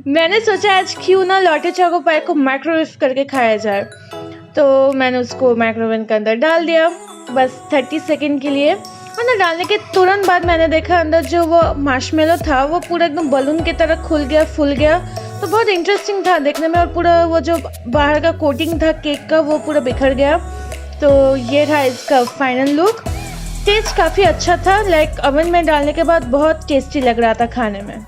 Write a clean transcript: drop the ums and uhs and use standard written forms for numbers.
मैंने सोचा आज क्यों ना लॉटे चोको पाई को माइक्रोवेव करके खाया जाए, तो मैंने उसको माइक्रोवेव के अंदर डाल दिया बस 30 सेकंड के लिए। और ना डालने के तुरंत बाद मैंने देखा अंदर जो वो मार्शमेलो था वो पूरा एकदम बलून की तरह खुल गया, फूल गया। तो बहुत इंटरेस्टिंग था देखने में, और पूरा वो जो बाहर का कोटिंग था केक का वो पूरा बिखर गया। तो ये था इसका फाइनल लुक। टेस्ट काफ़ी अच्छा था, लाइक ओवन में डालने के बाद बहुत टेस्टी लग रहा था खाने में।